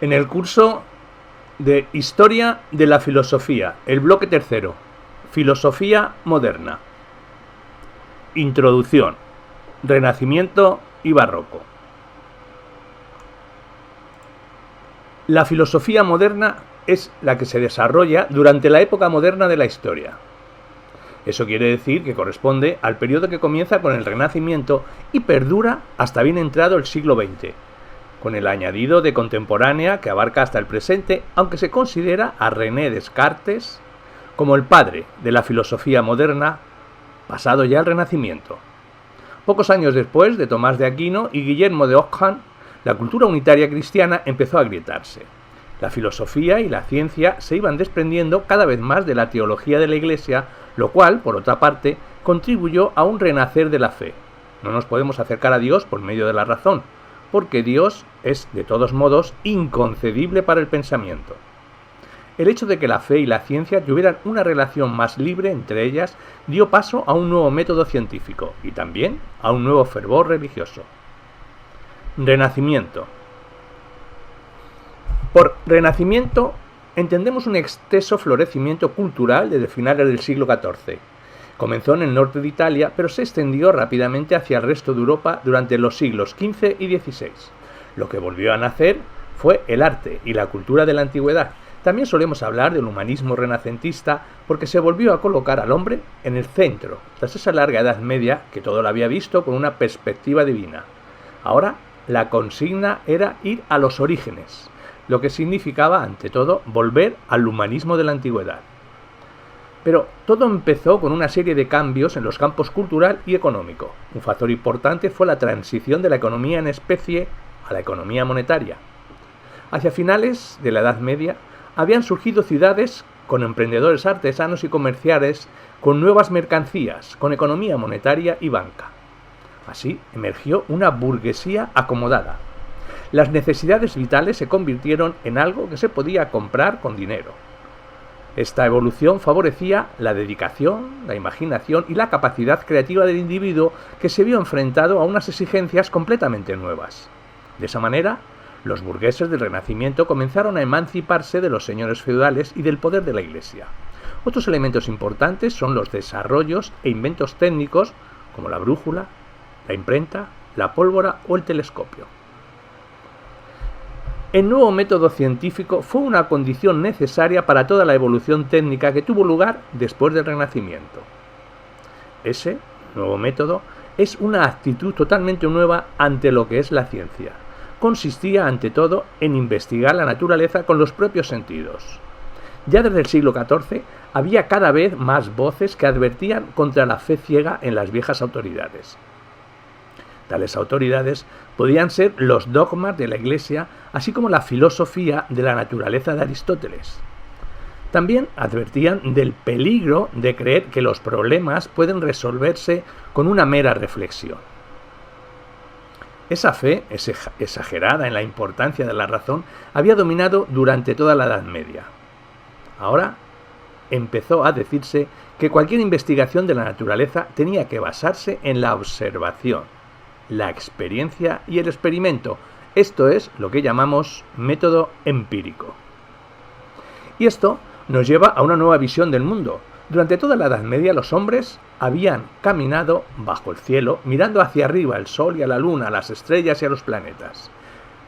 En el curso de Historia de la Filosofía, el bloque tercero, Filosofía Moderna. Introducción, Renacimiento y Barroco. La filosofía moderna es la que se desarrolla durante la época moderna de la historia. Eso quiere decir que corresponde al periodo que comienza con el Renacimiento y perdura hasta bien entrado el siglo XX, con el añadido de contemporánea que abarca hasta el presente, aunque se considera a René Descartes como el padre de la filosofía moderna, pasado ya el Renacimiento. Pocos años después de Tomás de Aquino y Guillermo de Ockham, la cultura unitaria cristiana empezó a agrietarse. La filosofía y la ciencia se iban desprendiendo cada vez más de la teología de la Iglesia, lo cual, por otra parte, contribuyó a un renacer de la fe. No nos podemos acercar a Dios por medio de la razón, porque Dios es, de todos modos, inconcebible para el pensamiento. El hecho de que la fe y la ciencia tuvieran una relación más libre entre ellas dio paso a un nuevo método científico y también a un nuevo fervor religioso. Renacimiento. Por Renacimiento entendemos un extenso florecimiento cultural desde finales del siglo XIV. Comenzó en el norte de Italia, pero se extendió rápidamente hacia el resto de Europa durante los siglos XV y XVI. Lo que volvió a nacer fue el arte y la cultura de la antigüedad. También solemos hablar del humanismo renacentista porque se volvió a colocar al hombre en el centro, tras esa larga Edad Media que todo lo había visto con una perspectiva divina. Ahora, la consigna era ir a los orígenes, lo que significaba, ante todo, volver al humanismo de la antigüedad. Pero todo empezó con una serie de cambios en los campos cultural y económico. Un factor importante fue la transición de la economía en especie a la economía monetaria. Hacia finales de la Edad Media habían surgido ciudades con emprendedores artesanos y comerciales, con nuevas mercancías, con economía monetaria y banca. Así emergió una burguesía acomodada. Las necesidades vitales se convirtieron en algo que se podía comprar con dinero. Esta evolución favorecía la dedicación, la imaginación y la capacidad creativa del individuo, que se vio enfrentado a unas exigencias completamente nuevas. De esa manera, los burgueses del Renacimiento comenzaron a emanciparse de los señores feudales y del poder de la Iglesia. Otros elementos importantes son los desarrollos e inventos técnicos como la brújula, la imprenta, la pólvora o el telescopio. El nuevo método científico fue una condición necesaria para toda la evolución técnica que tuvo lugar después del Renacimiento. Ese nuevo método es una actitud totalmente nueva ante lo que es la ciencia. Consistía ante todo en investigar la naturaleza con los propios sentidos. Ya desde el siglo XIV había cada vez más voces que advertían contra la fe ciega en las viejas autoridades. Tales autoridades podían ser los dogmas de la Iglesia, así como la filosofía de la naturaleza de Aristóteles. También advertían del peligro de creer que los problemas pueden resolverse con una mera reflexión. Esa fe, exagerada en la importancia de la razón, había dominado durante toda la Edad Media. Ahora empezó a decirse que cualquier investigación de la naturaleza tenía que basarse en la observación, la experiencia y el experimento. Esto es lo que llamamos método empírico. Y esto nos lleva a una nueva visión del mundo. Durante toda la Edad Media los hombres habían caminado bajo el cielo, mirando hacia arriba al sol y a la luna, a las estrellas y a los planetas.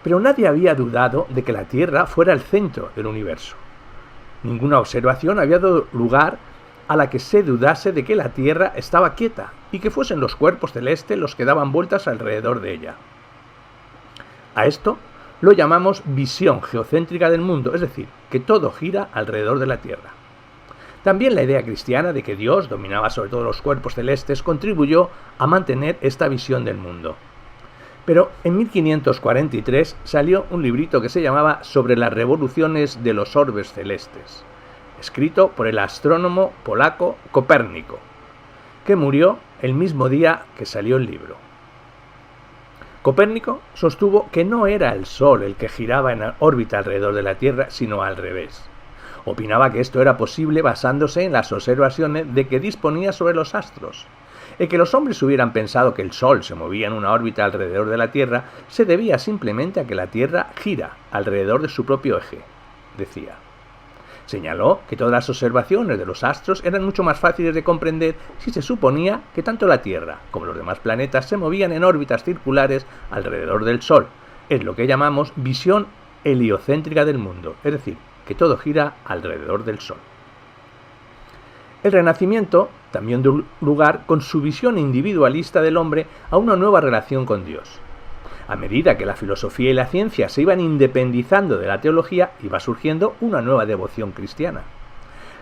Pero nadie había dudado de que la Tierra fuera el centro del universo. Ninguna observación había dado lugar a la que se dudase de que la Tierra estaba quieta y que fuesen los cuerpos celestes los que daban vueltas alrededor de ella. A esto lo llamamos visión geocéntrica del mundo, es decir, que todo gira alrededor de la Tierra. También la idea cristiana de que Dios dominaba sobre todos los cuerpos celestes contribuyó a mantener esta visión del mundo. Pero en 1543 salió un librito que se llamaba Sobre las revoluciones de los orbes celestes, escrito por el astrónomo polaco Copérnico, que murió el mismo día que salió el libro. Copérnico sostuvo que no era el Sol el que giraba en órbita alrededor de la Tierra, sino al revés. Opinaba que esto era posible basándose en las observaciones de que disponía sobre los astros. El que los hombres hubieran pensado que el Sol se movía en una órbita alrededor de la Tierra se debía simplemente a que la Tierra gira alrededor de su propio eje, decía. Señaló que todas las observaciones de los astros eran mucho más fáciles de comprender si se suponía que tanto la Tierra como los demás planetas se movían en órbitas circulares alrededor del Sol. Es lo que llamamos visión heliocéntrica del mundo, es decir, que todo gira alrededor del Sol. El Renacimiento también dio lugar, con su visión individualista del hombre, a una nueva relación con Dios. A medida que la filosofía y la ciencia se iban independizando de la teología, iba surgiendo una nueva devoción cristiana.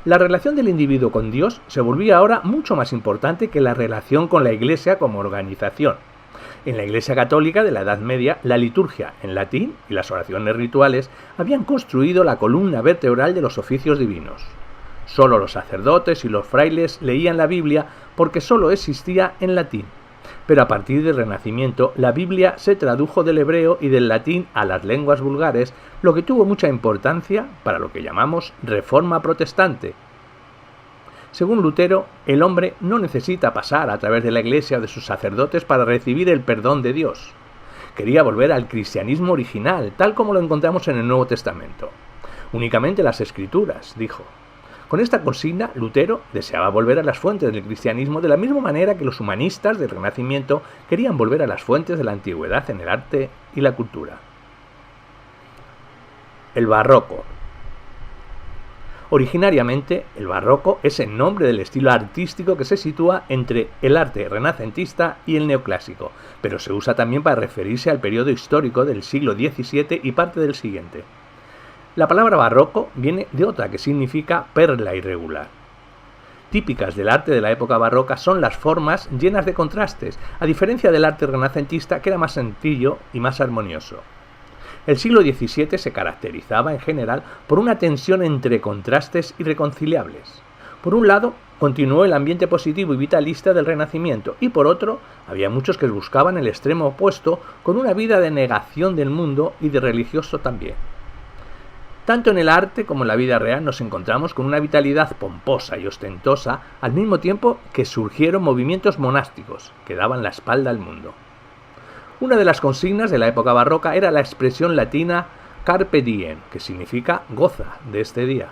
La relación del individuo con Dios se volvía ahora mucho más importante que la relación con la Iglesia como organización. En la Iglesia católica de la Edad Media, la liturgia en latín y las oraciones rituales habían construido la columna vertebral de los oficios divinos. Solo los sacerdotes y los frailes leían la Biblia porque solo existía en latín. Pero a partir del Renacimiento, la Biblia se tradujo del hebreo y del latín a las lenguas vulgares, lo que tuvo mucha importancia para lo que llamamos Reforma Protestante. Según Lutero, el hombre no necesita pasar a través de la Iglesia o de sus sacerdotes para recibir el perdón de Dios. Quería volver al cristianismo original, tal como lo encontramos en el Nuevo Testamento. Únicamente las Escrituras, dijo. Con esta consigna, Lutero deseaba volver a las fuentes del cristianismo de la misma manera que los humanistas del Renacimiento querían volver a las fuentes de la antigüedad en el arte y la cultura. El barroco. Originariamente, el barroco es el nombre del estilo artístico que se sitúa entre el arte renacentista y el neoclásico, pero se usa también para referirse al periodo histórico del siglo XVII y parte del siguiente. La palabra barroco viene de otra que significa perla irregular. Típicas del arte de la época barroca son las formas llenas de contrastes, a diferencia del arte renacentista que era más sencillo y más armonioso. El siglo XVII se caracterizaba en general por una tensión entre contrastes irreconciliables. Por un lado, continuó el ambiente positivo y vitalista del Renacimiento, y por otro, había muchos que buscaban el extremo opuesto con una vida de negación del mundo y de religioso también. Tanto en el arte como en la vida real nos encontramos con una vitalidad pomposa y ostentosa, al mismo tiempo que surgieron movimientos monásticos que daban la espalda al mundo. Una de las consignas de la época barroca era la expresión latina carpe diem, que significa goza de este día.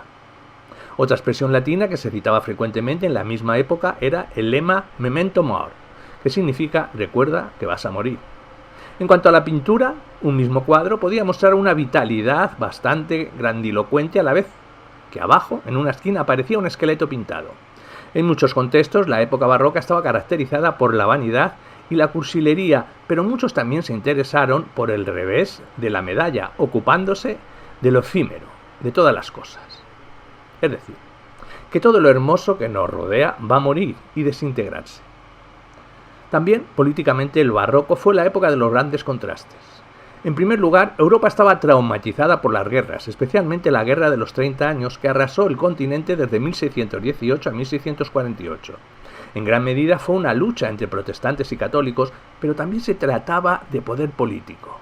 Otra expresión latina que se citaba frecuentemente en la misma época era el lema memento mori, que significa recuerda que vas a morir. En cuanto a la pintura, un mismo cuadro podía mostrar una vitalidad bastante grandilocuente a la vez que abajo, en una esquina, aparecía un esqueleto pintado. En muchos contextos, la época barroca estaba caracterizada por la vanidad y la cursilería, pero muchos también se interesaron por el revés de la medalla, ocupándose de lo efímero, de todas las cosas. Es decir, que todo lo hermoso que nos rodea va a morir y desintegrarse. También, políticamente, el barroco fue la época de los grandes contrastes. En primer lugar, Europa estaba traumatizada por las guerras, especialmente la Guerra de los 30 años que arrasó el continente desde 1618 a 1648. En gran medida fue una lucha entre protestantes y católicos, pero también se trataba de poder político.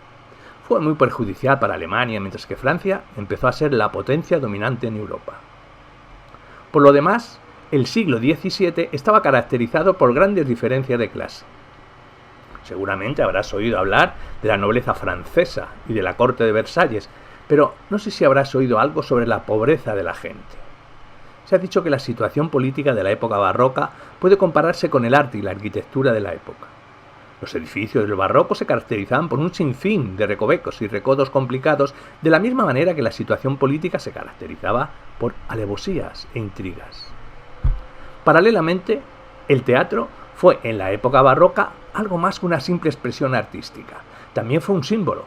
Fue muy perjudicial para Alemania, mientras que Francia empezó a ser la potencia dominante en Europa. Por lo demás, el siglo XVII estaba caracterizado por grandes diferencias de clase. Seguramente habrás oído hablar de la nobleza francesa y de la corte de Versalles, pero no sé si habrás oído algo sobre la pobreza de la gente. Se ha dicho que la situación política de la época barroca puede compararse con el arte y la arquitectura de la época. Los edificios del barroco se caracterizaban por un sinfín de recovecos y recodos complicados, de la misma manera que la situación política se caracterizaba por alevosías e intrigas. Paralelamente, el teatro fue en la época barroca algo más que una simple expresión artística. También fue un símbolo.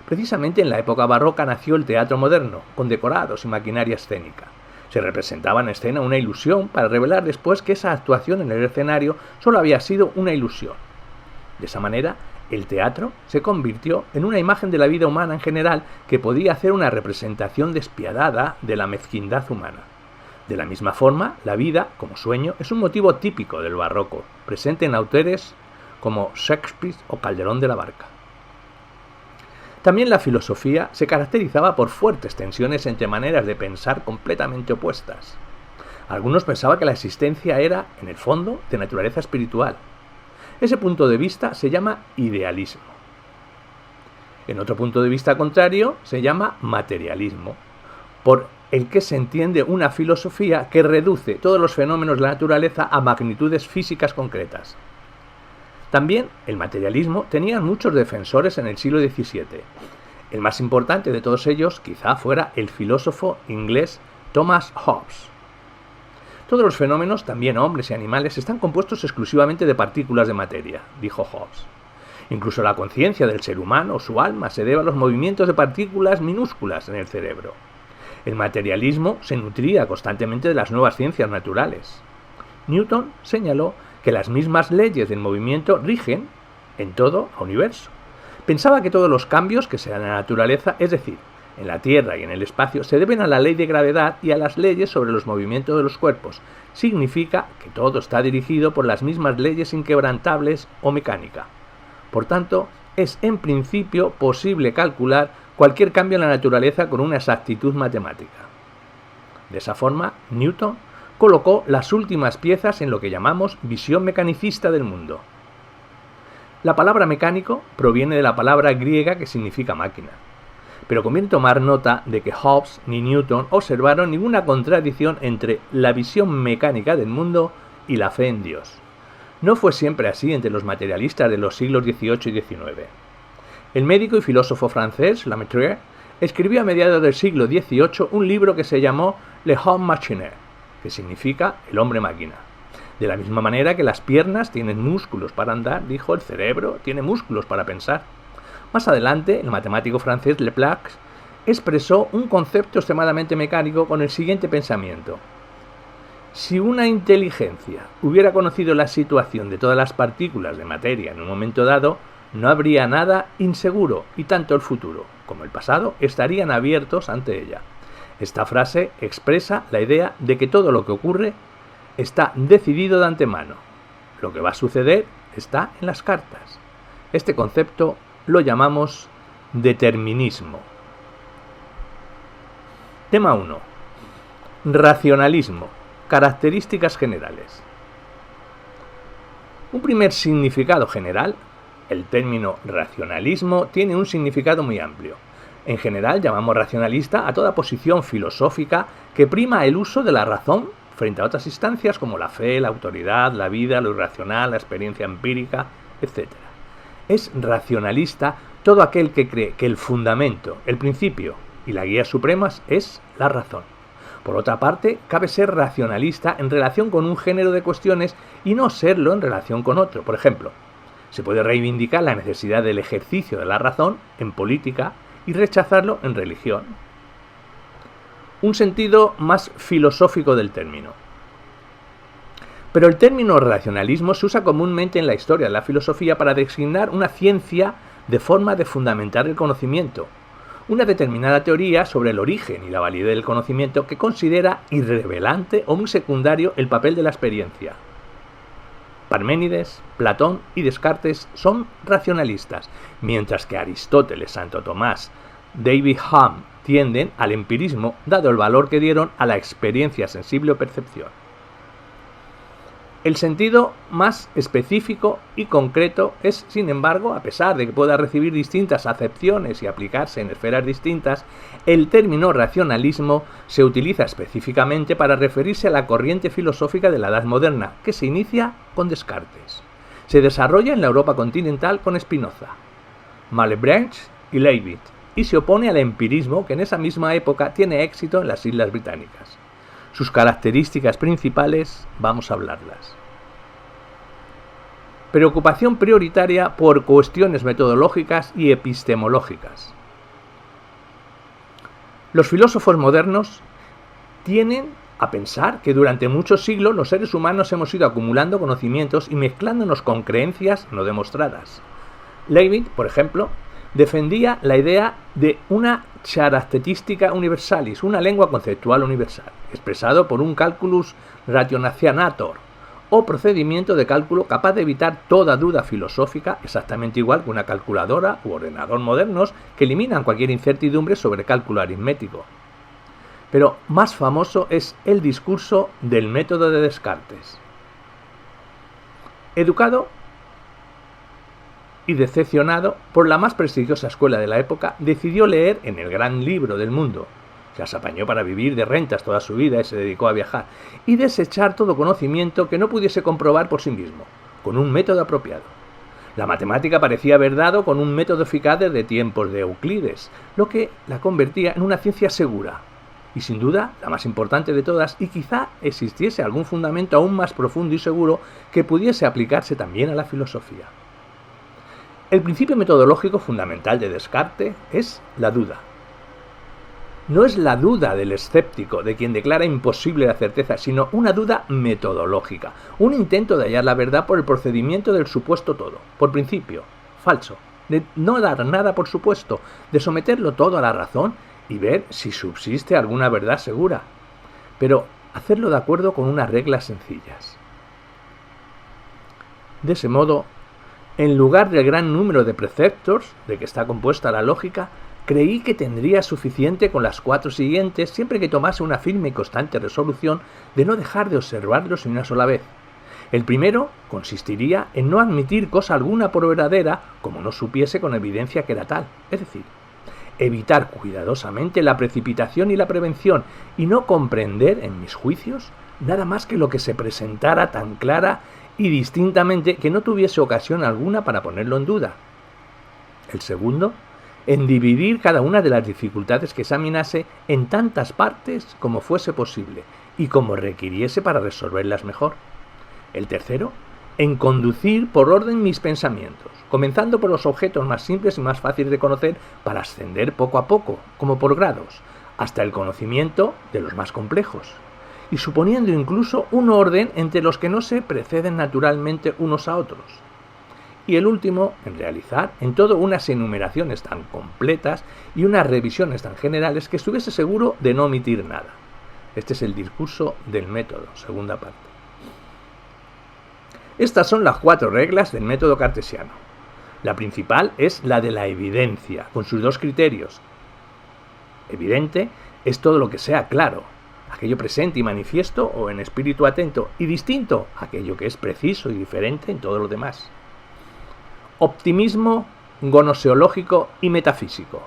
Precisamente en la época barroca nació el teatro moderno, con decorados y maquinaria escénica. Se representaba en escena una ilusión para revelar después que esa actuación en el escenario solo había sido una ilusión. De esa manera, el teatro se convirtió en una imagen de la vida humana en general que podía hacer una representación despiadada de la mezquindad humana. De la misma forma, la vida, como sueño, es un motivo típico del barroco, presente en autores como Shakespeare o Calderón de la Barca. También la filosofía se caracterizaba por fuertes tensiones entre maneras de pensar completamente opuestas. Algunos pensaban que la existencia era, en el fondo, de naturaleza espiritual. Ese punto de vista se llama idealismo. En otro punto de vista contrario se llama materialismo, por el que se entiende una filosofía que reduce todos los fenómenos de la naturaleza a magnitudes físicas concretas. También el materialismo tenía muchos defensores en el siglo XVII. El más importante de todos ellos quizá fuera el filósofo inglés Thomas Hobbes. Todos los fenómenos, también hombres y animales, están compuestos exclusivamente de partículas de materia, dijo Hobbes. Incluso la conciencia del ser humano, su alma, se debe a los movimientos de partículas minúsculas en el cerebro. El materialismo se nutría constantemente de las nuevas ciencias naturales. Newton señaló que las mismas leyes del movimiento rigen en todo el universo. Pensaba que todos los cambios que se dan en la naturaleza, es decir, en la Tierra y en el espacio, se deben a la ley de gravedad y a las leyes sobre los movimientos de los cuerpos. Significa que todo está dirigido por las mismas leyes inquebrantables o mecánica. Por tanto, es en principio posible calcular cualquier cambio en la naturaleza con una exactitud matemática. De esa forma, Newton colocó las últimas piezas en lo que llamamos visión mecanicista del mundo. La palabra mecánico proviene de la palabra griega que significa máquina. Pero conviene tomar nota de que Hobbes ni Newton observaron ninguna contradicción entre la visión mecánica del mundo y la fe en Dios. No fue siempre así entre los materialistas de los siglos XVIII y XIX. El médico y filósofo francés Lemaitre escribió a mediados del siglo XVIII un libro que se llamó Le Homme Machine, que significa el hombre máquina. De la misma manera que las piernas tienen músculos para andar, dijo, el cerebro tiene músculos para pensar. Más adelante, el matemático francés Laplace expresó un concepto extremadamente mecánico con el siguiente pensamiento. Si una inteligencia hubiera conocido la situación de todas las partículas de materia en un momento dado, no habría nada inseguro y tanto el futuro como el pasado estarían abiertos ante ella. Esta frase expresa la idea de que todo lo que ocurre está decidido de antemano. Lo que va a suceder está en las cartas. Este concepto lo llamamos determinismo. Tema 1. Racionalismo. Características generales. Un primer significado general, el término racionalismo tiene un significado muy amplio. En general llamamos racionalista a toda posición filosófica que prima el uso de la razón frente a otras instancias como la fe, la autoridad, la vida, lo irracional, la experiencia empírica, etc. Es racionalista todo aquel que cree que el fundamento, el principio y la guía supremas es la razón. Por otra parte, cabe ser racionalista en relación con un género de cuestiones y no serlo en relación con otro. Por ejemplo, se puede reivindicar la necesidad del ejercicio de la razón en política y rechazarlo en religión. Un sentido más filosófico del término. Pero el término racionalismo se usa comúnmente en la historia de la filosofía para designar una ciencia de forma de fundamentar el conocimiento, una determinada teoría sobre el origen y la validez del conocimiento que considera irrelevante o muy secundario el papel de la experiencia. Parménides, Platón y Descartes son racionalistas, mientras que Aristóteles, Santo Tomás, David Hume tienden al empirismo, dado el valor que dieron a la experiencia sensible o percepción. El sentido más específico y concreto es, sin embargo, a pesar de que pueda recibir distintas acepciones y aplicarse en esferas distintas, el término racionalismo se utiliza específicamente para referirse a la corriente filosófica de la Edad Moderna, que se inicia con Descartes. Se desarrolla en la Europa continental con Spinoza, Malebranche y Leibniz, y se opone al empirismo que en esa misma época tiene éxito en las Islas Británicas. Sus características principales vamos a hablarlas. Preocupación prioritaria por cuestiones metodológicas y epistemológicas. Los filósofos modernos tienden a pensar que durante muchos siglos los seres humanos hemos ido acumulando conocimientos y mezclándonos con creencias no demostradas. Leibniz, por ejemplo, defendía la idea de una characteristica universalis, una lengua conceptual universal, expresado por un calculus rationator, o procedimiento de cálculo capaz de evitar toda duda filosófica, exactamente igual que una calculadora u ordenador modernos que eliminan cualquier incertidumbre sobre cálculo aritmético. Pero más famoso es el discurso del método de Descartes. Educado y decepcionado por la más prestigiosa escuela de la época, decidió leer en el gran libro del mundo. Se las apañó para vivir de rentas toda su vida y se dedicó a viajar y desechar todo conocimiento que no pudiese comprobar por sí mismo, con un método apropiado. La matemática parecía haber dado con un método eficaz desde tiempos de Euclides, lo que la convertía en una ciencia segura, y sin duda la más importante de todas, y quizá existiese algún fundamento aún más profundo y seguro que pudiese aplicarse también a la filosofía. El principio metodológico fundamental de Descartes es la duda. No es la duda del escéptico, de quien declara imposible la certeza, sino una duda metodológica, un intento de hallar la verdad por el procedimiento del supuesto todo, por principio, falso, de no dar nada por supuesto, de someterlo todo a la razón y ver si subsiste alguna verdad segura, pero hacerlo de acuerdo con unas reglas sencillas. De ese modo, en lugar del gran número de preceptos de que está compuesta la lógica, creí que tendría suficiente con las 4 siguientes siempre que tomase una firme y constante resolución de no dejar de observarlos ni una sola vez. El primero consistiría en no admitir cosa alguna por verdadera como no supiese con evidencia que era tal, es decir, evitar cuidadosamente la precipitación y la prevención y no comprender en mis juicios nada más que lo que se presentara tan clara y distintamente que no tuviese ocasión alguna para ponerlo en duda. El segundo, en dividir cada una de las dificultades que examinase en tantas partes como fuese posible y como requiriese para resolverlas mejor. El tercero, en conducir por orden mis pensamientos, comenzando por los objetos más simples y más fáciles de conocer para ascender poco a poco, como por grados, hasta el conocimiento de los más complejos, y suponiendo incluso un orden entre los que no se preceden naturalmente unos a otros. Y el último, en realizar en todo unas enumeraciones tan completas y unas revisiones tan generales que estuviese seguro de no omitir nada. Este es el discurso del método, segunda parte. Estas son las 4 reglas del método cartesiano. La principal es la de la evidencia, con sus 2 criterios. Evidente es todo lo que sea claro, aquello presente y manifiesto o en espíritu atento, y distinto, aquello que es preciso y diferente en todo lo demás. Optimismo gnoseológico y metafísico.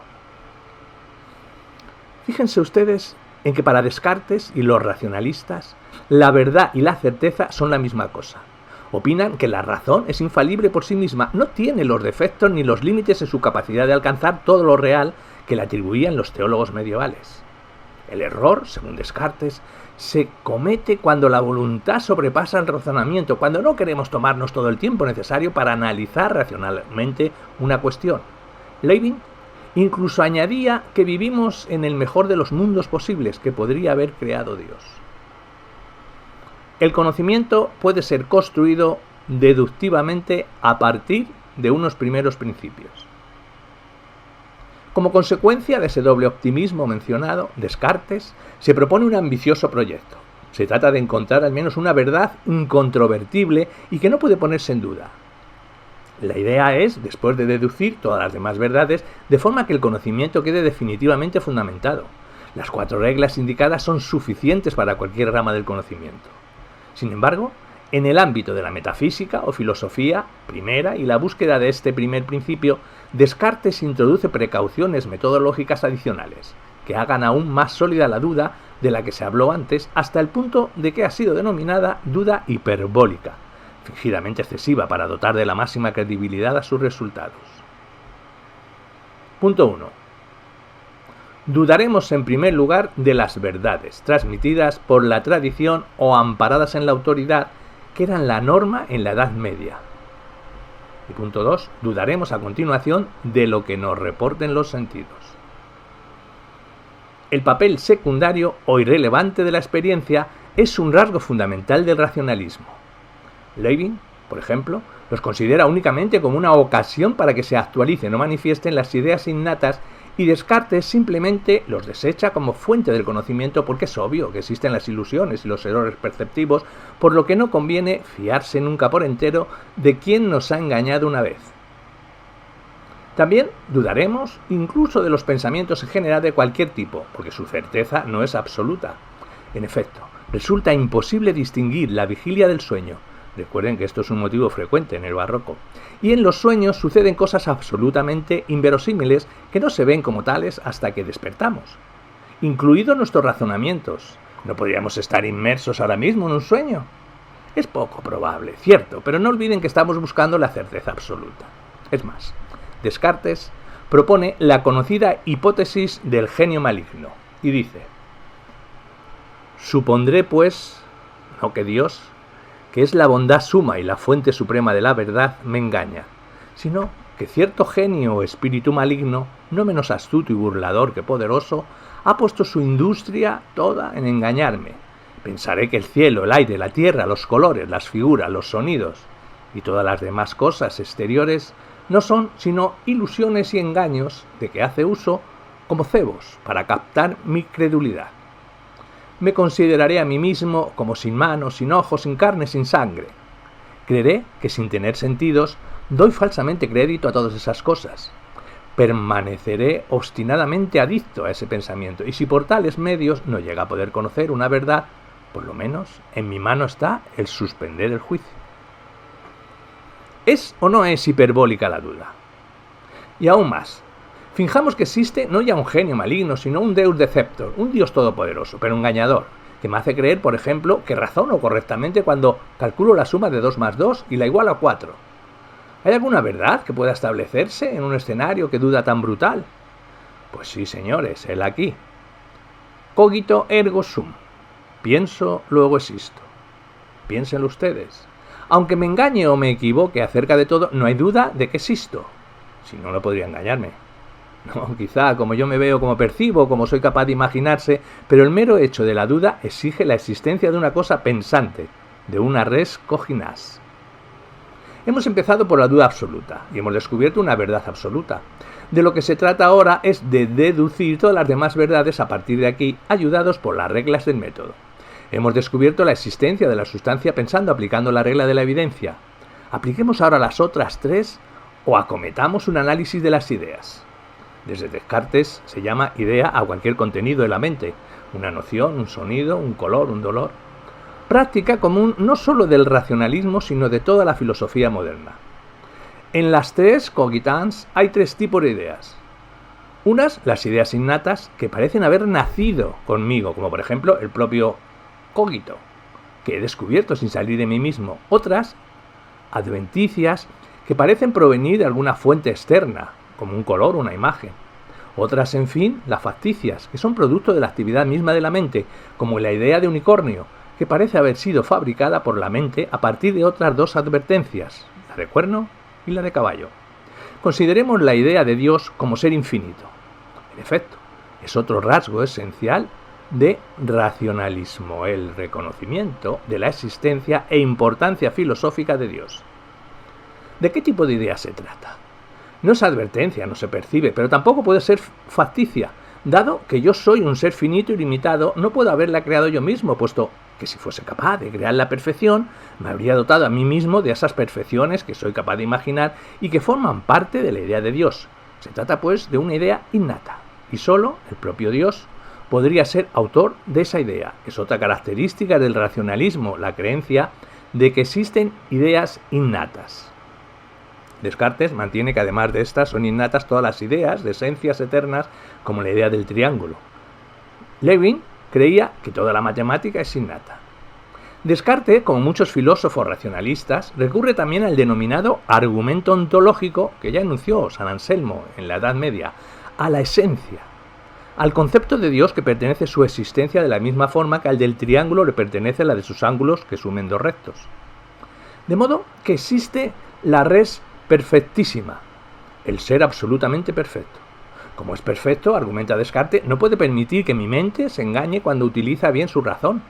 Fíjense ustedes en que para Descartes y los racionalistas, la verdad y la certeza son la misma cosa. Opinan que la razón es infalible por sí misma, no tiene los defectos ni los límites en su capacidad de alcanzar todo lo real que le atribuían los teólogos medievales. El error, según Descartes, se comete cuando la voluntad sobrepasa el razonamiento, cuando no queremos tomarnos todo el tiempo necesario para analizar racionalmente una cuestión. Leibniz incluso añadía que vivimos en el mejor de los mundos posibles que podría haber creado Dios. El conocimiento puede ser construido deductivamente a partir de unos primeros principios. Como consecuencia de ese doble optimismo mencionado, Descartes se propone un ambicioso proyecto. Se trata de encontrar al menos una verdad incontrovertible y que no puede ponerse en duda. La idea es, después de deducir todas las demás verdades, de forma que el conocimiento quede definitivamente fundamentado. Las 4 reglas indicadas son suficientes para cualquier rama del conocimiento. Sin embargo, en el ámbito de la metafísica o filosofía primera y la búsqueda de este primer principio, Descartes introduce precauciones metodológicas adicionales, que hagan aún más sólida la duda de la que se habló antes, hasta el punto de que ha sido denominada duda hiperbólica, fingidamente excesiva para dotar de la máxima credibilidad a sus resultados. Punto 1. Dudaremos en primer lugar de las verdades transmitidas por la tradición o amparadas en la autoridad, que eran la norma en la Edad Media. Y punto 2. Dudaremos a continuación de lo que nos reporten los sentidos. El papel secundario o irrelevante de la experiencia es un rasgo fundamental del racionalismo. Leibniz, por ejemplo, los considera únicamente como una ocasión para que se actualicen o manifiesten las ideas innatas, y Descartes simplemente los desecha como fuente del conocimiento porque es obvio que existen las ilusiones y los errores perceptivos, por lo que no conviene fiarse nunca por entero de quien nos ha engañado una vez. También dudaremos incluso de los pensamientos en general de cualquier tipo, porque su certeza no es absoluta. En efecto, resulta imposible distinguir la vigilia del sueño, Recuerden que esto es un motivo frecuente en el barroco. Y en los sueños suceden cosas absolutamente inverosímiles que no se ven como tales hasta que despertamos, incluidos nuestros razonamientos. ¿No podríamos estar inmersos ahora mismo en un sueño? Es poco probable, cierto, pero no olviden que estamos buscando la certeza absoluta. Es más, Descartes propone la conocida hipótesis del genio maligno y dice: supondré, pues, no que Dios, que es la bondad suma y la fuente suprema de la verdad, me engaña, sino que cierto genio o espíritu maligno, no menos astuto y burlador que poderoso, ha puesto su industria toda en engañarme. Pensaré que el cielo, el aire, la tierra, los colores, las figuras, los sonidos y todas las demás cosas exteriores no son sino ilusiones y engaños de que hace uso como cebos para captar mi credulidad. Me consideraré a mí mismo como sin manos, sin ojos, sin carne, sin sangre. Creeré que sin tener sentidos doy falsamente crédito a todas esas cosas. Permaneceré obstinadamente adicto a ese pensamiento, y si por tales medios no llega a poder conocer una verdad, por lo menos en mi mano está el suspender el juicio. ¿Es o no es hiperbólica la duda? Y aún más, finjamos que existe no ya un genio maligno, sino un Deus Deceptor, un Dios todopoderoso, pero engañador, que me hace creer, por ejemplo, que razono correctamente cuando calculo la suma de 2 más 2 y la igualo a 4. ¿Hay alguna verdad que pueda establecerse en un escenario que duda tan brutal? Pues sí, señores, hela aquí. Cogito ergo sum. Pienso, luego existo. Piénsenlo ustedes. Aunque me engañe o me equivoque acerca de todo, no hay duda de que existo. Si no, no podría engañarme. No, quizá como yo me veo, como percibo, como soy capaz de imaginarse, pero el mero hecho de la duda exige la existencia de una cosa pensante, de una res cogitans. Hemos empezado por la duda absoluta y hemos descubierto una verdad absoluta. De lo que se trata ahora es de deducir todas las demás verdades a partir de aquí, ayudados por las reglas del método. Hemos descubierto la existencia de la sustancia pensando aplicando la regla de la evidencia. Apliquemos ahora las otras 3 o acometamos un análisis de las ideas. Desde Descartes se llama idea a cualquier contenido de la mente, una noción, un sonido, un color, un dolor. Práctica común no solo del racionalismo, sino de toda la filosofía moderna. En las 3 cogitans hay 3 tipos de ideas. Unas, las ideas innatas, que parecen haber nacido conmigo, como por ejemplo el propio cogito, que he descubierto sin salir de mí mismo. Otras, adventicias, que parecen provenir de alguna fuente externa, como un color o una imagen. Otras, en fin, las facticias, que son producto de la actividad misma de la mente, como la idea de unicornio, que parece haber sido fabricada por la mente a partir de otras 2 advertencias, la de cuerno y la de caballo. Consideremos la idea de Dios como ser infinito. En efecto, es otro rasgo esencial de racionalismo, el reconocimiento de la existencia e importancia filosófica de Dios. ¿De qué tipo de idea se trata? No es advertencia, no se percibe, pero tampoco puede ser facticia. Dado que yo soy un ser finito y limitado, no puedo haberla creado yo mismo, puesto que si fuese capaz de crear la perfección, me habría dotado a mí mismo de esas perfecciones que soy capaz de imaginar y que forman parte de la idea de Dios. Se trata, pues, de una idea innata, y solo el propio Dios podría ser autor de esa idea. Es otra característica del racionalismo, la creencia de que existen ideas innatas. Descartes mantiene que además de estas son innatas todas las ideas de esencias eternas, como la idea del triángulo. Lewin creía que toda la matemática es innata. Descartes, como muchos filósofos racionalistas, recurre también al denominado argumento ontológico que ya enunció San Anselmo en la Edad Media, a la esencia, al concepto de Dios que pertenece su existencia de la misma forma que al del triángulo le pertenece la de sus ángulos que sumen 2 rectos. De modo que existe la res perfectísima, el ser absolutamente perfecto. Como es perfecto, argumenta Descartes, no puede permitir que mi mente se engañe cuando utiliza bien su razón.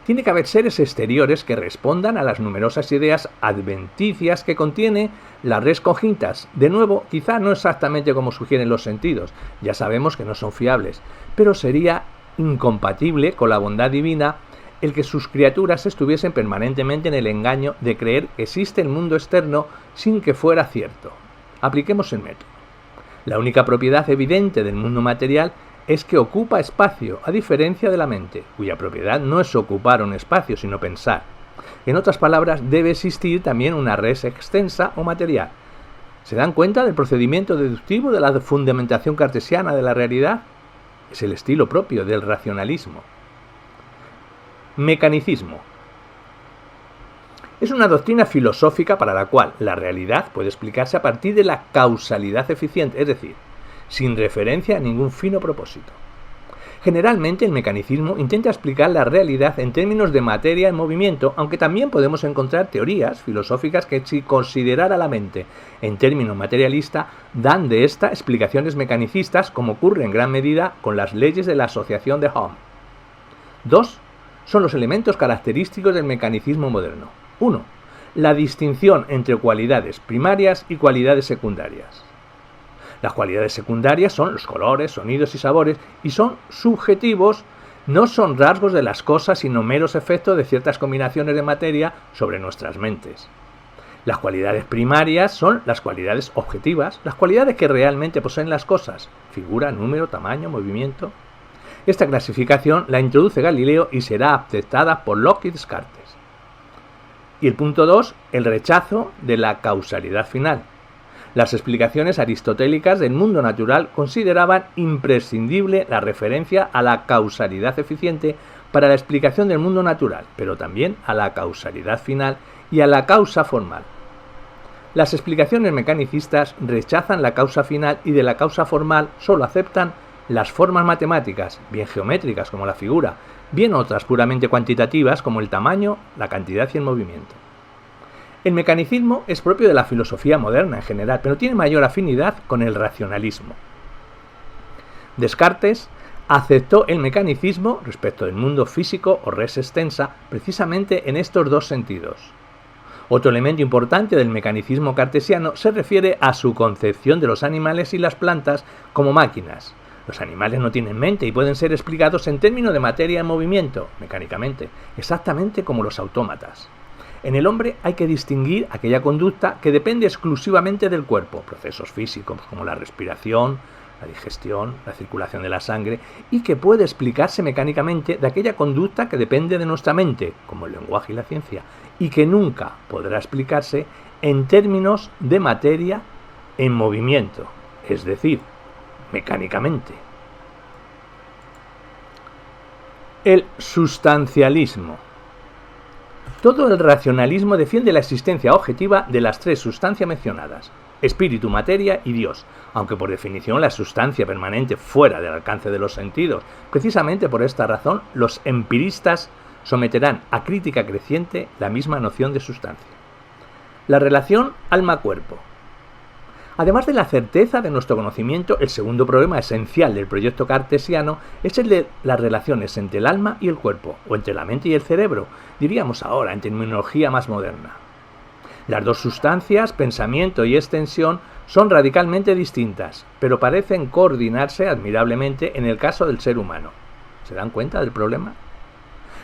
Tiene que haber seres exteriores que respondan a las numerosas ideas adventicias que contiene la res cogitans. De nuevo, quizá no exactamente como sugieren los sentidos, ya sabemos que no son fiables, pero sería incompatible con la bondad divina el que sus criaturas estuviesen permanentemente en el engaño de creer que existe el mundo externo sin que fuera cierto. Apliquemos el método. La única propiedad evidente del mundo material es que ocupa espacio, a diferencia de la mente, cuya propiedad no es ocupar un espacio, sino pensar. En otras palabras, debe existir también una res extensa o material. ¿Se dan cuenta del procedimiento deductivo de la fundamentación cartesiana de la realidad? Es el estilo propio del racionalismo. Mecanicismo. Es una doctrina filosófica para la cual la realidad puede explicarse a partir de la causalidad eficiente, es decir, sin referencia a ningún fin o propósito. Generalmente el mecanicismo intenta explicar la realidad en términos de materia en movimiento, aunque también podemos encontrar teorías filosóficas que, si considerara la mente en términos materialistas, dan de esta explicaciones mecanicistas, como ocurre en gran medida con las leyes de la asociación de Ohm. 2. Son los elementos característicos del mecanicismo moderno. 1. La distinción entre cualidades primarias y cualidades secundarias. Las cualidades secundarias son los colores, sonidos y sabores, y son subjetivos, no son rasgos de las cosas, sino meros efectos de ciertas combinaciones de materia sobre nuestras mentes. Las cualidades primarias son las cualidades objetivas, las cualidades que realmente poseen las cosas, figura, número, tamaño, movimiento. Esta clasificación la introduce Galileo y será aceptada por Locke y Descartes. Y el punto 2, el rechazo de la causalidad final. Las explicaciones aristotélicas del mundo natural consideraban imprescindible la referencia a la causalidad eficiente para la explicación del mundo natural, pero también a la causalidad final y a la causa formal. Las explicaciones mecanicistas rechazan la causa final y de la causa formal solo aceptan las formas matemáticas, bien geométricas como la figura, bien otras puramente cuantitativas como el tamaño, la cantidad y el movimiento. El mecanicismo es propio de la filosofía moderna en general, pero tiene mayor afinidad con el racionalismo. Descartes aceptó el mecanicismo respecto del mundo físico o res extensa precisamente en estos dos sentidos. Otro elemento importante del mecanicismo cartesiano se refiere a su concepción de los animales y las plantas como máquinas. Los animales no tienen mente y pueden ser explicados en términos de materia en movimiento, mecánicamente, exactamente como los autómatas. En el hombre hay que distinguir aquella conducta que depende exclusivamente del cuerpo, procesos físicos como la respiración, la digestión, la circulación de la sangre, y que puede explicarse mecánicamente de aquella conducta que depende de nuestra mente, como el lenguaje y la ciencia, y que nunca podrá explicarse en términos de materia en movimiento, es decir, mecánicamente. El sustancialismo. Todo el racionalismo defiende la existencia objetiva de las tres sustancias mencionadas, espíritu, materia y Dios, aunque por definición la sustancia permanente fuera del alcance de los sentidos. Precisamente por esta razón, los empiristas someterán a crítica creciente la misma noción de sustancia. La relación alma-cuerpo. Además de la certeza de nuestro conocimiento, el segundo problema esencial del proyecto cartesiano es el de las relaciones entre el alma y el cuerpo, o entre la mente y el cerebro, diríamos ahora en terminología más moderna. Las dos sustancias, pensamiento y extensión, son radicalmente distintas, pero parecen coordinarse admirablemente en el caso del ser humano. ¿Se dan cuenta del problema?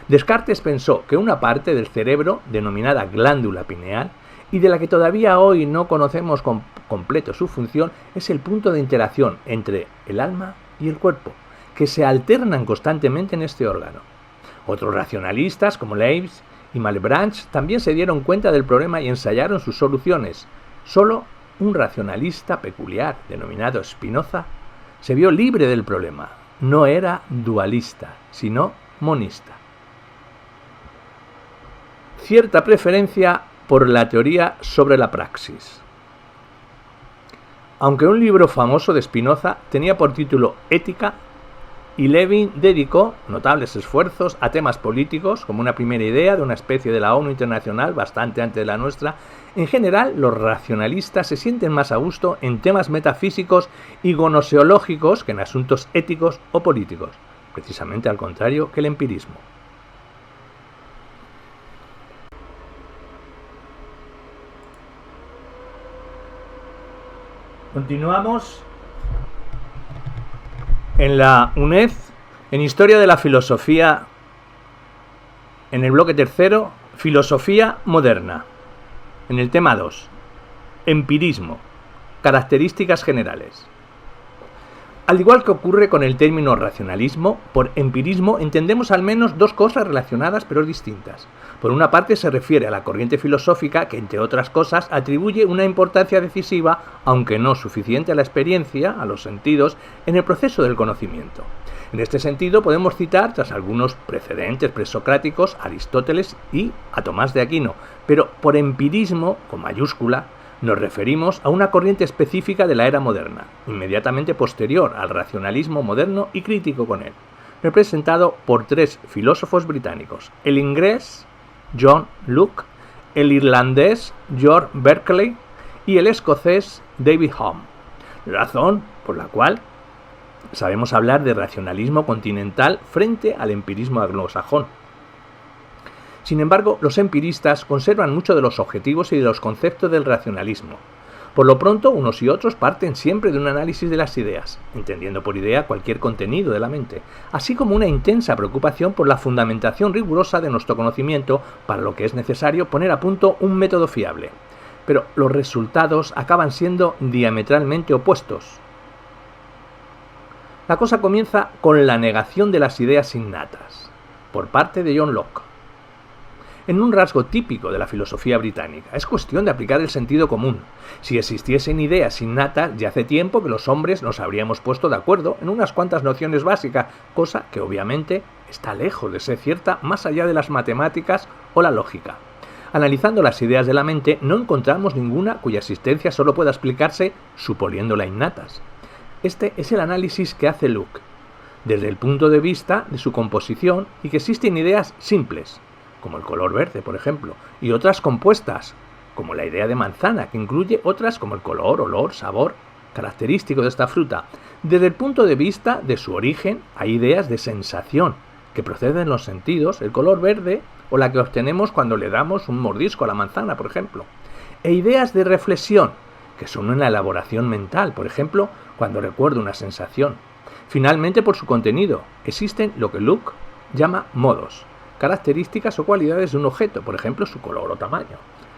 Descartes pensó que una parte del cerebro, denominada glándula pineal, y de la que todavía hoy no conocemos completo su función, es el punto de interacción entre el alma y el cuerpo, que se alternan constantemente en este órgano. Otros racionalistas, como Leibniz y Malebranche, también se dieron cuenta del problema y ensayaron sus soluciones. Solo un racionalista peculiar, denominado Spinoza, se vio libre del problema. No era dualista, sino monista. Cierta preferencia por la teoría sobre la praxis. Aunque un libro famoso de Spinoza tenía por título Ética, y Levin dedicó notables esfuerzos a temas políticos como una primera idea de una especie de la ONU internacional bastante antes de la nuestra, en general los racionalistas se sienten más a gusto en temas metafísicos y gnoseológicos que en asuntos éticos o políticos, precisamente al contrario que el empirismo. Continuamos en la UNED, en Historia de la Filosofía, en el bloque tercero, Filosofía Moderna. En el tema 2, Empirismo, características generales. Al igual que ocurre con el término racionalismo, por empirismo entendemos al menos dos cosas relacionadas pero distintas. Por una parte se refiere a la corriente filosófica que, entre otras cosas, atribuye una importancia decisiva, aunque no suficiente, a la experiencia, a los sentidos, en el proceso del conocimiento. En este sentido podemos citar, tras algunos precedentes presocráticos, a Aristóteles y a Tomás de Aquino, pero por empirismo, con mayúscula, nos referimos a una corriente específica de la era moderna, inmediatamente posterior al racionalismo moderno y crítico con él, representado por tres filósofos británicos: el inglés John Locke, el irlandés George Berkeley y el escocés David Hume, razón por la cual sabemos hablar de racionalismo continental frente al empirismo anglosajón. Sin embargo, los empiristas conservan mucho de los objetivos y de los conceptos del racionalismo. Por lo pronto, unos y otros parten siempre de un análisis de las ideas, entendiendo por idea cualquier contenido de la mente, así como una intensa preocupación por la fundamentación rigurosa de nuestro conocimiento, para lo que es necesario poner a punto un método fiable. Pero los resultados acaban siendo diametralmente opuestos. La cosa comienza con la negación de las ideas innatas, por parte de John Locke. En un rasgo típico de la filosofía británica, es cuestión de aplicar el sentido común. Si existiesen ideas innatas, ya hace tiempo que los hombres nos habríamos puesto de acuerdo en unas cuantas nociones básicas, cosa que obviamente está lejos de ser cierta más allá de las matemáticas o la lógica. Analizando las ideas de la mente, no encontramos ninguna cuya existencia solo pueda explicarse suponiéndolas innatas. Este es el análisis que hace Locke, desde el punto de vista de su composición, y que existen ideas simples, como el color verde, por ejemplo, y otras compuestas, como la idea de manzana, que incluye otras como el color, olor, sabor, característico de esta fruta. Desde el punto de vista de su origen, hay ideas de sensación, que proceden de los sentidos, el color verde, o la que obtenemos cuando le damos un mordisco a la manzana, por ejemplo. E ideas de reflexión, que son una elaboración mental, por ejemplo, cuando recuerdo una sensación. Finalmente, por su contenido, existen lo que Locke llama modos, características o cualidades de un objeto, por ejemplo, su color o tamaño.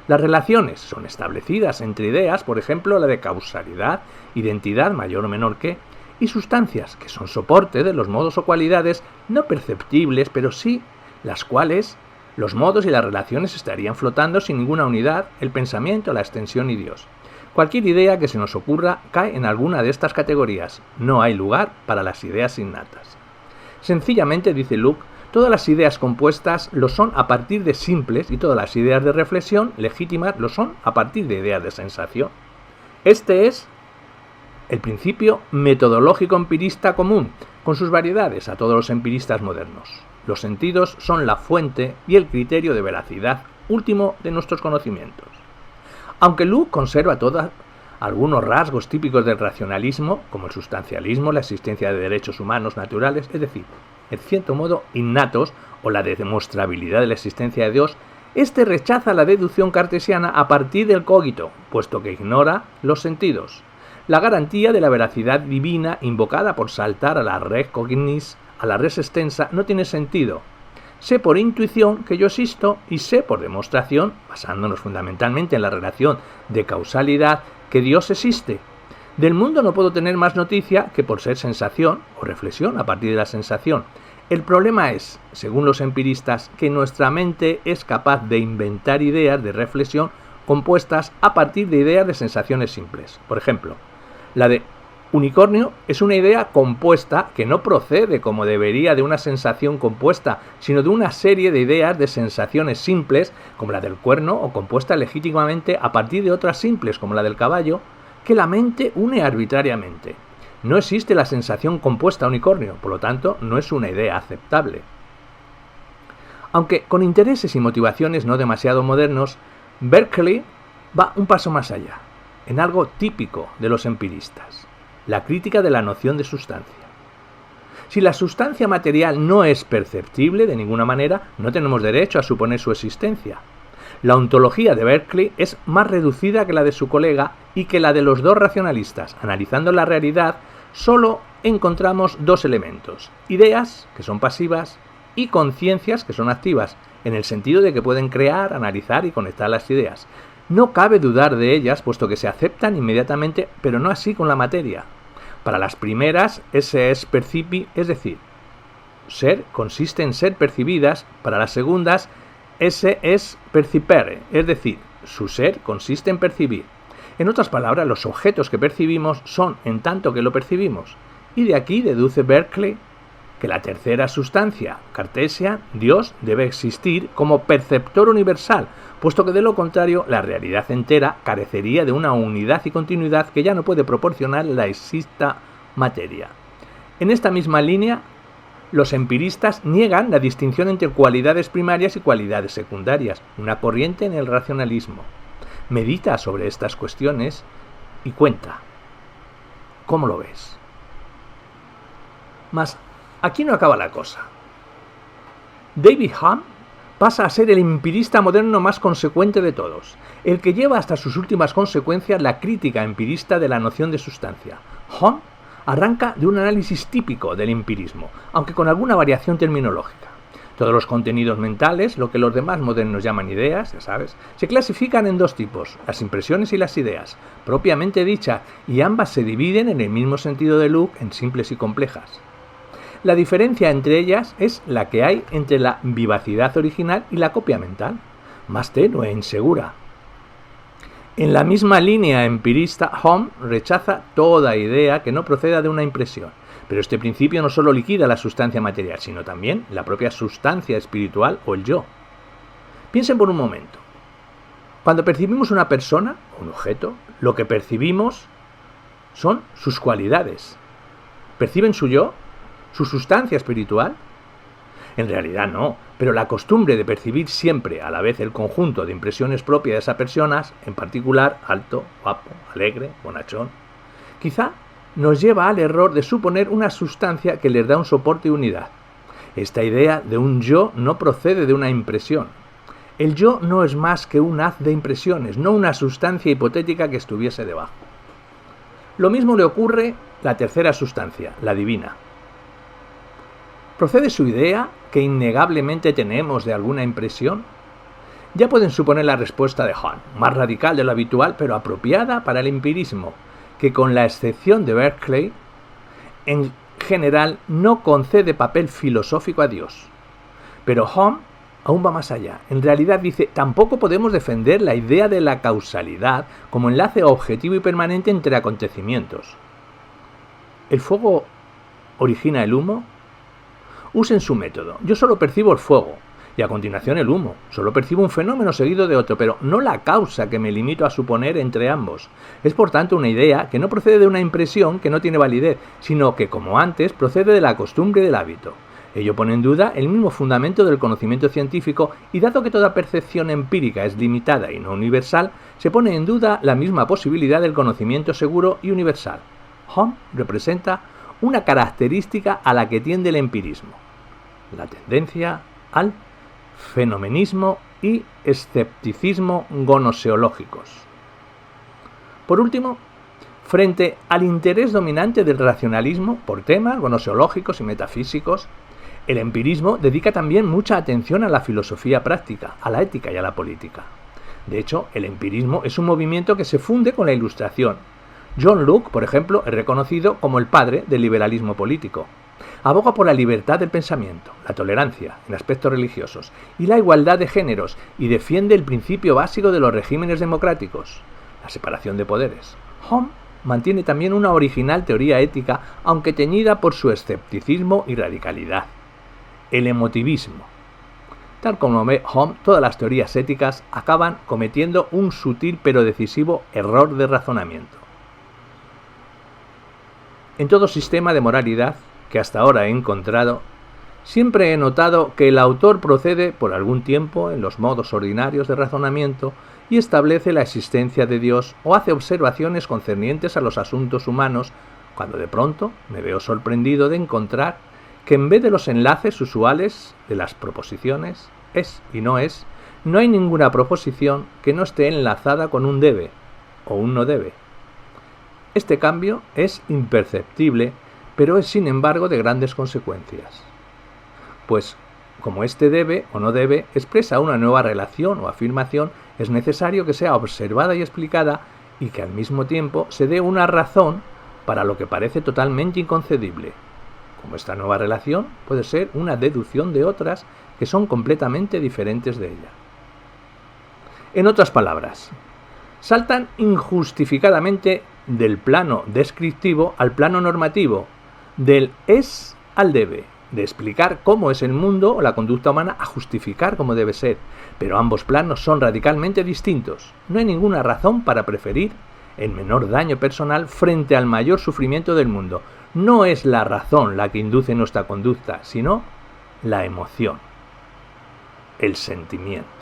Las relaciones son establecidas entre ideas, por ejemplo, la de causalidad, identidad mayor o menor que, y sustancias, que son soporte de los modos o cualidades no perceptibles, pero sí las cuales los modos y las relaciones estarían flotando sin ninguna unidad, el pensamiento, la extensión y Dios. Cualquier idea que se nos ocurra cae en alguna de estas categorías. No hay lugar para las ideas innatas. Sencillamente, dice Locke, todas las ideas compuestas lo son a partir de simples y todas las ideas de reflexión legítimas lo son a partir de ideas de sensación. Este es el principio metodológico empirista común, con sus variedades a todos los empiristas modernos. Los sentidos son la fuente y el criterio de veracidad último de nuestros conocimientos. Aunque Locke conserva algunos rasgos típicos del racionalismo, como el sustancialismo, la existencia de derechos humanos naturales, es decir, en cierto modo innatos, o la demostrabilidad de la existencia de Dios, este rechaza la deducción cartesiana a partir del cogito, puesto que ignora los sentidos. La garantía de la veracidad divina invocada por saltar a la res cognis, a la res extensa, no tiene sentido. Sé por intuición que yo existo y sé por demostración, basándonos fundamentalmente en la relación de causalidad, que Dios existe. Del mundo no puedo tener más noticia que por ser sensación o reflexión a partir de la sensación. El problema es, según los empiristas, que nuestra mente es capaz de inventar ideas de reflexión compuestas a partir de ideas de sensaciones simples. Por ejemplo, la de unicornio es una idea compuesta que no procede como debería de una sensación compuesta, sino de una serie de ideas de sensaciones simples, como la del cuerno, o compuesta legítimamente a partir de otras simples, como la del caballo, que la mente une arbitrariamente. No existe la sensación compuesta unicornio, por lo tanto, no es una idea aceptable. Aunque con intereses y motivaciones no demasiado modernos, Berkeley va un paso más allá, en algo típico de los empiristas: la crítica de la noción de sustancia. Si la sustancia material no es perceptible de ninguna manera, no tenemos derecho a suponer su existencia. La ontología de Berkeley es más reducida que la de su colega y que la de los dos racionalistas. Analizando la realidad, solo encontramos dos elementos: ideas, que son pasivas, y conciencias, que son activas, en el sentido de que pueden crear, analizar y conectar las ideas. No cabe dudar de ellas, puesto que se aceptan inmediatamente, pero no así con la materia. Para las primeras, esse es percipi, es decir, ser consiste en ser percibidas. Para las segundas, esse es percipere, es decir, su ser consiste en percibir. En otras palabras, los objetos que percibimos son en tanto que lo percibimos. Y de aquí deduce Berkeley que la tercera sustancia, cartesia, Dios, debe existir como perceptor universal, puesto que de lo contrario la realidad entera carecería de una unidad y continuidad que ya no puede proporcionar la exista materia. En esta misma línea, los empiristas niegan la distinción entre cualidades primarias y cualidades secundarias, una corriente en el racionalismo. Medita sobre estas cuestiones y cuenta. ¿Cómo lo ves? Mas aquí no acaba la cosa. David Hume pasa a ser el empirista moderno más consecuente de todos, el que lleva hasta sus últimas consecuencias la crítica empirista de la noción de sustancia. Hume arranca de un análisis típico del empirismo, aunque con alguna variación terminológica. Todos los contenidos mentales, lo que los demás modernos llaman ideas, ya sabes, se clasifican en dos tipos, las impresiones y las ideas, propiamente dichas, y ambas se dividen en el mismo sentido de Locke en simples y complejas. La diferencia entre ellas es la que hay entre la vivacidad original y la copia mental, más tenue e insegura. En la misma línea empirista, Hume rechaza toda idea que no proceda de una impresión, pero este principio no solo liquida la sustancia material, sino también la propia sustancia espiritual o el yo. Piensen por un momento. Cuando percibimos una persona o un objeto, lo que percibimos son sus cualidades. ¿Perciben su yo? ¿Su sustancia espiritual? En realidad no, pero la costumbre de percibir siempre a la vez el conjunto de impresiones propias de esas personas, en particular alto, guapo, alegre, bonachón, quizá nos lleva al error de suponer una sustancia que les da un soporte y unidad. Esta idea de un yo no procede de una impresión. El yo no es más que un haz de impresiones, no una sustancia hipotética que estuviese debajo. Lo mismo le ocurre a la tercera sustancia, la divina. ¿Procede su idea, que innegablemente tenemos, de alguna impresión? Ya pueden suponer la respuesta de Hume, más radical de lo habitual, pero apropiada para el empirismo, que con la excepción de Berkeley, en general no concede papel filosófico a Dios. Pero Hume aún va más allá. En realidad dice, tampoco podemos defender la idea de la causalidad como enlace objetivo y permanente entre acontecimientos. ¿El fuego origina el humo? Usen su método. Yo solo percibo el fuego y a continuación el humo. Solo percibo un fenómeno seguido de otro, pero no la causa que me limito a suponer entre ambos. Es por tanto una idea que no procede de una impresión que no tiene validez, sino que, como antes, procede de la costumbre y del hábito. Ello pone en duda el mismo fundamento del conocimiento científico y dado que toda percepción empírica es limitada y no universal, se pone en duda la misma posibilidad del conocimiento seguro y universal. Hume representa una característica a la que tiende el empirismo, la tendencia al fenomenismo y escepticismo gnoseológicos. Por último, frente al interés dominante del racionalismo por temas gnoseológicos y metafísicos, el empirismo dedica también mucha atención a la filosofía práctica, a la ética y a la política. De hecho, el empirismo es un movimiento que se funde con la Ilustración. John Locke, por ejemplo, es reconocido como el padre del liberalismo político. Aboga por la libertad del pensamiento, la tolerancia en aspectos religiosos y la igualdad de géneros y defiende el principio básico de los regímenes democráticos, la separación de poderes. Hume mantiene también una original teoría ética, aunque teñida por su escepticismo y radicalidad, el emotivismo. Tal como ve Hume, todas las teorías éticas acaban cometiendo un sutil pero decisivo error de razonamiento. En todo sistema de moralidad que hasta ahora he encontrado, siempre he notado que el autor procede por algún tiempo en los modos ordinarios de razonamiento y establece la existencia de Dios o hace observaciones concernientes a los asuntos humanos, cuando de pronto me veo sorprendido de encontrar que en vez de los enlaces usuales de las proposiciones, es y no es, no hay ninguna proposición que no esté enlazada con un debe o un no debe. Este cambio es imperceptible, pero es sin embargo de grandes consecuencias. Pues, como este debe o no debe expresa una nueva relación o afirmación, es necesario que sea observada y explicada y que al mismo tiempo se dé una razón para lo que parece totalmente inconcebible, como esta nueva relación puede ser una deducción de otras que son completamente diferentes de ella. En otras palabras, saltan injustificadamente del plano descriptivo al plano normativo, del es al debe, de explicar cómo es el mundo o la conducta humana a justificar cómo debe ser, pero ambos planos son radicalmente distintos. No hay ninguna razón para preferir el menor daño personal frente al mayor sufrimiento del mundo. No es la razón la que induce nuestra conducta, sino la emoción, el sentimiento.